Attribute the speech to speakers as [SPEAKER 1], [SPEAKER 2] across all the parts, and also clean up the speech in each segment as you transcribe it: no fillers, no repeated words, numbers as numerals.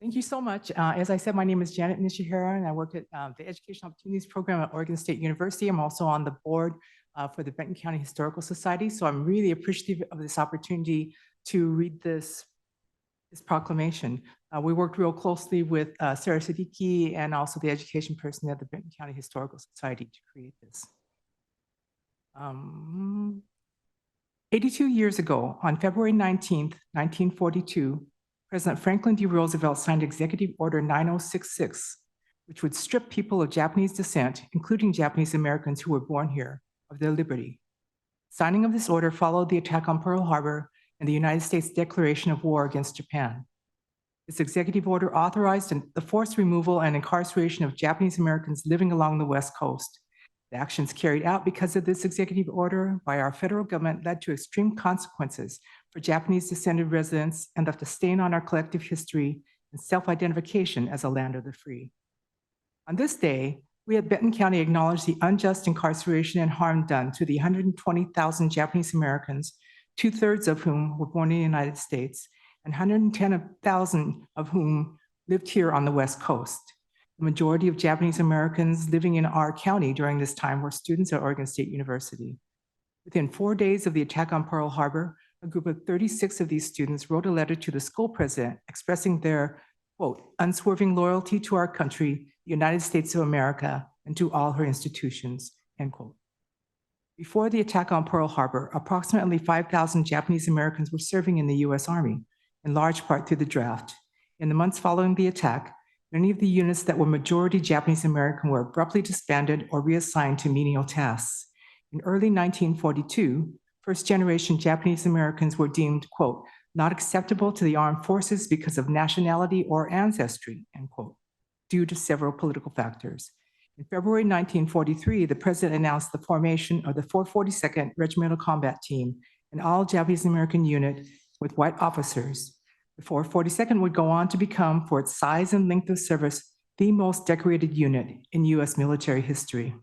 [SPEAKER 1] Thank you so much. As I said, my name is Janet Nishihara, and I work at the Educational Opportunities Program at Oregon State University. I'm also on the board for the Benton County Historical Society, so I'm really appreciative of this opportunity to read this proclamation. We worked real closely with Sarah Siddiqui and also the education person at the Benton County Historical Society to create this. 82 years ago, on February 19th, 1942, President Franklin D. Roosevelt signed Executive Order 9066, which would strip people of Japanese descent, including Japanese Americans who were born here, of their liberty. Signing of this order followed the attack on Pearl Harbor and the United States declaration of war against Japan. This executive order authorized the forced removal and incarceration of Japanese Americans living along the West Coast. The actions carried out because of this executive order by our federal government led to extreme consequences for Japanese descended residents and left a stain on our collective history and self-identification as a land of the free. On this day, we at Benton County acknowledge the unjust incarceration and harm done to the 120,000 Japanese Americans, 2/3 of whom were born in the United States, and 110,000 of whom lived here on the West Coast. The majority of Japanese Americans living in our county during this time were students at Oregon State University. Within 4 days of the attack on Pearl Harbor, a group of 36 of these students wrote a letter to the school president expressing their, quote, unswerving loyalty to our country, the United States of America, and to all her institutions, end quote. Before the attack on Pearl Harbor, approximately 5,000 Japanese Americans were serving in the US Army, in large part through the draft. In the months following the attack, many of the units that were majority Japanese American were abruptly disbanded or reassigned to menial tasks. In early 1942, first-generation Japanese Americans were deemed, quote, not acceptable to the armed forces because of nationality or ancestry, end quote, due to several political factors. In February 1943, the president announced the formation of the 442nd Regimental Combat Team, an all-Japanese American unit with white officers. The 442nd would go on to become, for its size and length of service, the most decorated unit in US military history.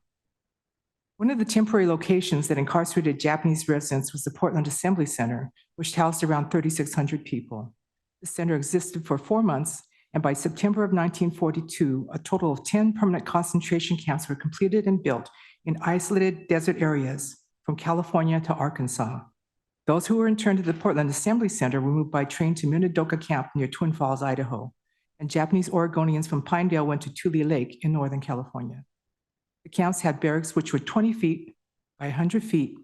[SPEAKER 1] One of the temporary locations that incarcerated Japanese residents was the Portland Assembly Center, which housed around 3,600 people. The center existed for 4 months, and by September of 1942, a total of 10 permanent concentration camps were completed and built in isolated desert areas from California to Arkansas. Those who were interned at the Portland Assembly Center were moved by train to Minidoka Camp near Twin Falls, Idaho, and Japanese Oregonians from Pinedale went to Tule Lake in Northern California. The camps had barracks which were 20 feet by 100 feet,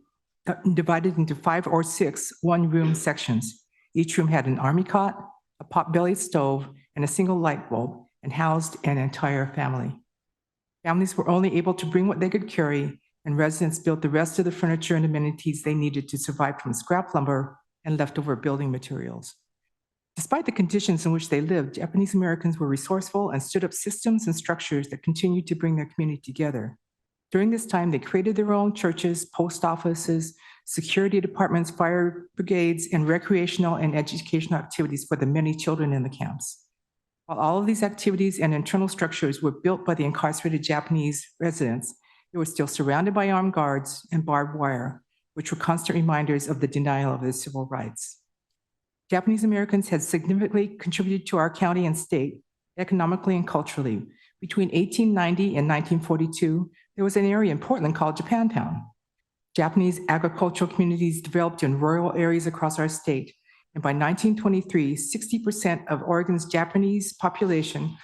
[SPEAKER 1] divided into 5 or 6 one-room sections. Each room had an army cot, a pot-bellied stove, and a single light bulb, and housed an entire family. Families were only able to bring what they could carry, and residents built the rest of the furniture and amenities they needed to survive from scrap lumber and leftover building materials. Despite the conditions in which they lived, Japanese Americans were resourceful and stood up systems and structures that continued to bring their community together. During this time, they created their own churches, post offices, security departments, fire brigades, and recreational and educational activities for the many children in the camps. While all of these activities and internal structures were built by the incarcerated Japanese residents, they were still surrounded by armed guards and barbed wire, which were constant reminders of the denial of their civil rights. Japanese Americans had significantly contributed to our county and state, economically and culturally. Between 1890 and 1942, there was an area in Portland called Japantown. Japanese agricultural communities developed in rural areas across our state, and by 1923, 60% of Oregon's Japanese population,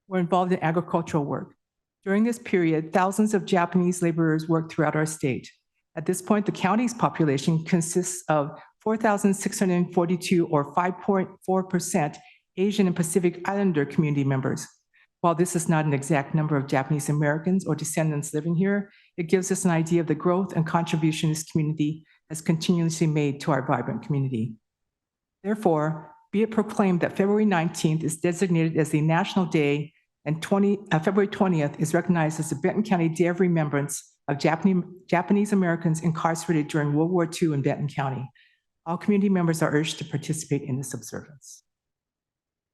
[SPEAKER 1] were involved in agricultural work. During this period, thousands of Japanese laborers worked throughout our state. At this point, the county's population consists of 4,642 or 5.4% Asian and Pacific Islander community members. While this is not an exact number of Japanese Americans or descendants living here, it gives us an idea of the growth and contribution this community has continuously made to our vibrant community. Therefore, be it proclaimed that February 19th is designated as the National Day and February 20th is recognized as the Benton County Day of Remembrance of Japanese Americans incarcerated during World War II in Benton County. All community members are urged to participate in this observance.